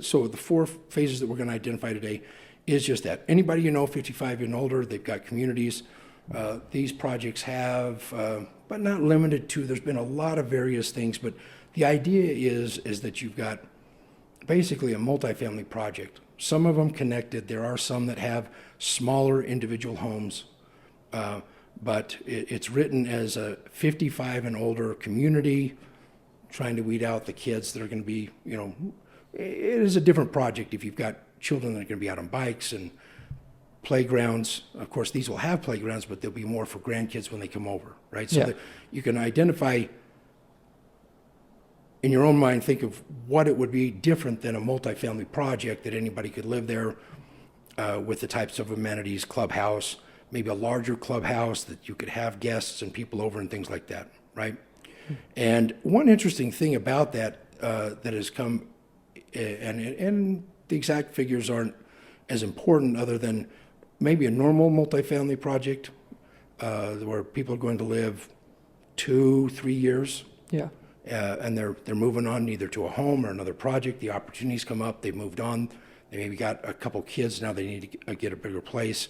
So the four phases that we're going to identify today is just that. Anybody you know 55 and older, they've got communities. These projects have, but not limited to, there's been a lot of various things, but the idea is that you've got basically a multifamily project. Some of them connected. There are some that have smaller individual homes, but it's written as a 55 and older community, trying to weed out the kids that are going to be, it is a different project if you've got children that are going to be out on bikes and playgrounds. Of course, these will have playgrounds, but they'll be more for grandkids when they come over, right? So that you can identify in your own mind, think of what it would be different than a multifamily project that anybody could live there with the types of amenities, clubhouse, maybe a larger clubhouse that you could have guests and people over and things like that, right? And one interesting thing about that that has come, and the exact figures aren't as important other than maybe a normal multifamily project where people are going to live 2-3 years. Yeah. And they're moving on either to a home or another project. The opportunities come up. They've moved on. They maybe got a couple kids. Now they need to get a bigger place.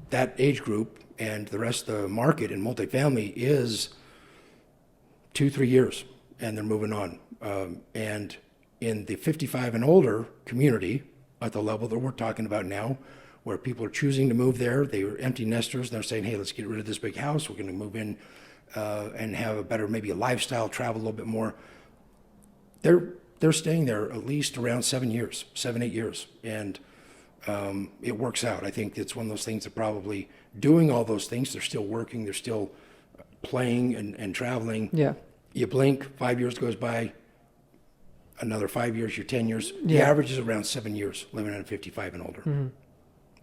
That age group and the rest of the market in multifamily is 2-3 years, and they're moving on. And in the 55 and older community, at the level that we're talking about now, where people are choosing to move there, they were empty nesters. They're saying, hey, let's get rid of this big house. We're going to move in and have a better, maybe a lifestyle, travel a little bit more. They're staying there at least around 7 years, 7-8 years, and it works out. I think it's one of those things that probably doing all those things, they're still working, they're still playing and traveling. Yeah. You blink, 5 years goes by, another 5 years, you're 10 years. The average is around 7 years living at 55 and older. Mm-hmm.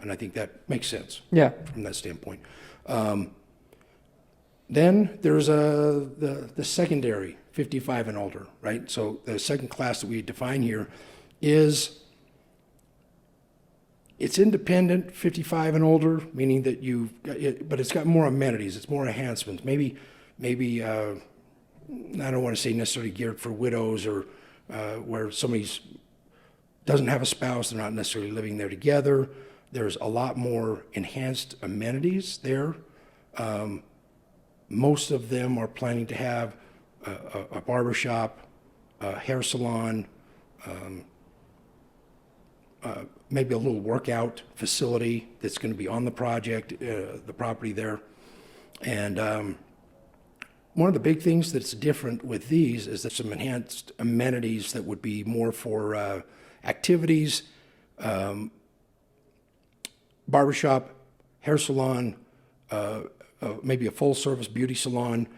And I think that makes sense from that standpoint. Then there's the secondary, 55 and older, right? So the second class that we define here is, it's independent, 55 and older, meaning that but it's got more amenities, it's more enhancements. Maybe I don't want to say necessarily geared for widows or where somebody's doesn't have a spouse, they're not necessarily living there together. There's a lot more enhanced amenities there. Most of them are planning to have a barber shop, a hair salon, maybe a little workout facility that's going to be on the project, the property there. And one of the big things that's different with these is that some enhanced amenities that would be more for activities, barbershop, hair salon, maybe a full-service beauty salon.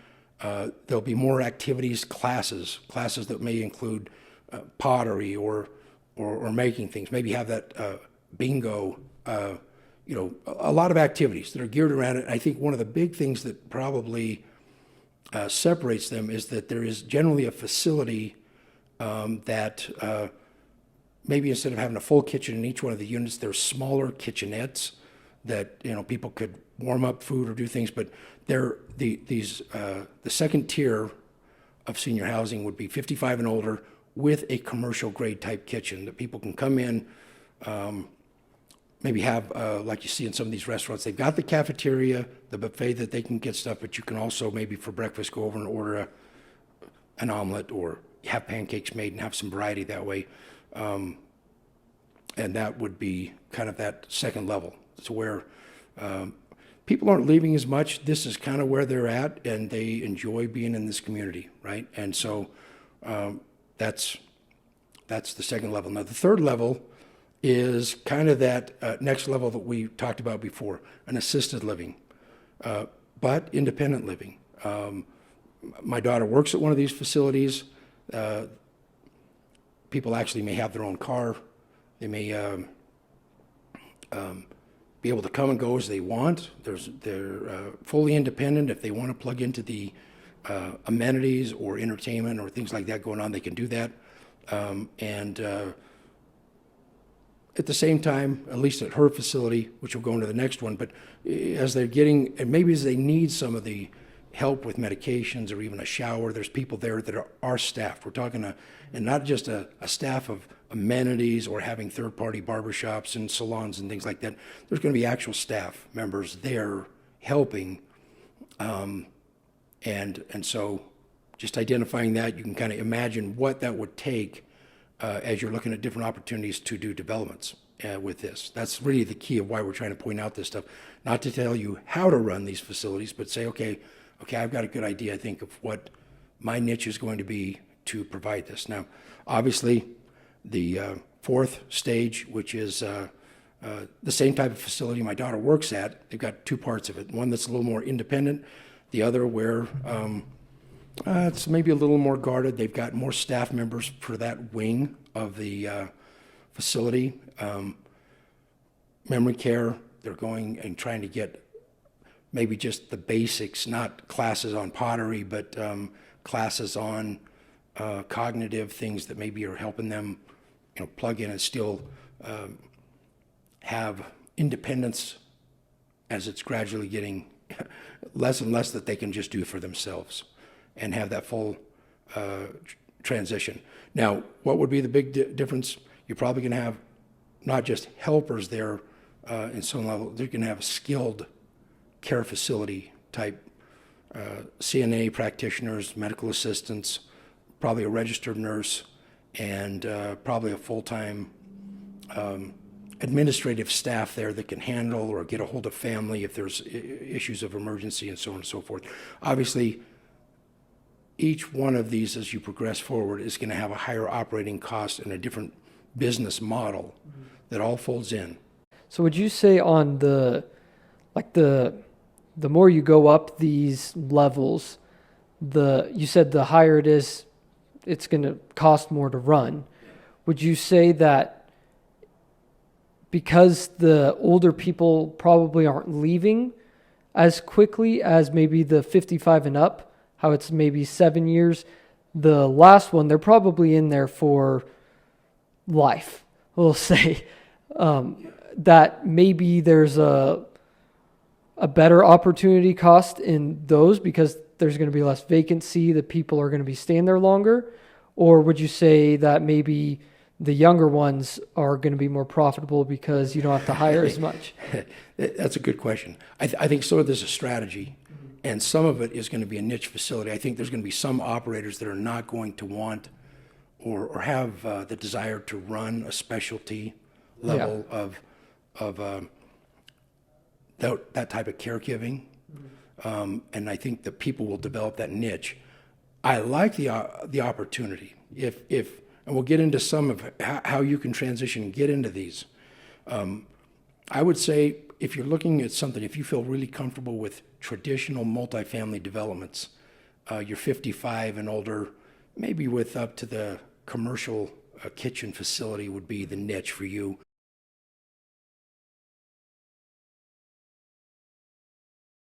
There'll be more activities, classes that may include pottery or making things. Maybe have that bingo. A lot of activities that are geared around it. I think one of the big things that probably separates them is that there is generally a facility that maybe instead of having a full kitchen in each one of the units, there's smaller kitchenettes that people could warm up food or do things. But the second tier of senior housing would be 55 and older with a commercial grade type kitchen that people can come in, maybe have like you see in some of these restaurants. They've got the cafeteria, the buffet that they can get stuff, but you can also maybe for breakfast go over and order an omelet or have pancakes made and have some variety that way. And that would be kind of that second level. It's where people aren't leaving as much. This is kind of where they're at, and they enjoy being in this community, right? And so that's the second level. Now, the third level is kind of that next level that we talked about before, an assisted living, but independent living. My daughter works at one of these facilities. People actually may have their own car. They may be able to come and go as they want. They're fully independent. If they want to plug into the amenities or entertainment or things like that going on, they can do that. And at the same time, at least at her facility, which will go into the next one, but as they're getting, and maybe as they need some of the help with medications or even a shower, there's people there that are staffed. We're talking and not just a staff of amenities or having third-party barbershops and salons and things like that. There's going to be actual staff members there helping. And so just identifying that, you can kind of imagine what that would take as you're looking at different opportunities to do developments with this. That's really the key of why we're trying to point out this stuff. Not to tell you how to run these facilities, but say, okay, I've got a good idea, I think, of what my niche is going to be to provide this. Now, obviously, the fourth stage, which is the same type of facility my daughter works at, they've got two parts of it. One that's a little more independent, the other where it's maybe a little more guarded. They've got more staff members for that wing of the facility. Memory care, they're going and trying to get maybe just the basics, not classes on pottery, but classes on cognitive things that maybe are helping them, plug in and still have independence as it's gradually getting less and less that they can just do for themselves and have that full transition. Now, what would be the big difference? You're probably going to have not just helpers there in some level, they're going to have a skilled care facility type CNA practitioners, medical assistants, probably a registered nurse, and probably a full-time administrative staff there that can handle or get a hold of family if there's issues of emergency and so on and so forth. Obviously, each one of these as you progress forward is going to have a higher operating cost and a different business model that all folds in. So would you say on the more you go up these levels, you said the higher it is, it's going to cost more to run. Would you say that because the older people probably aren't leaving as quickly as maybe the 55 and up, how it's maybe 7 years, the last one, they're probably in there for life, we'll say, that maybe there's a better opportunity cost in those because there's going to be less vacancy, the people are going to be staying there longer? Or would you say that maybe the younger ones are going to be more profitable because you don't have to hire as much? That's a good question. I think some of this is strategy, and some of it is going to be a niche facility. I think there's going to be some operators that are not going to want or have the desire to run a specialty level of that type of caregiving. And I think that people will develop that niche. I like the opportunity. And we'll get into some of how you can transition and get into these. I would say if you're looking at something, if you feel really comfortable with traditional multifamily developments, you're 55 and older, maybe with up to the commercial kitchen facility would be the niche for you.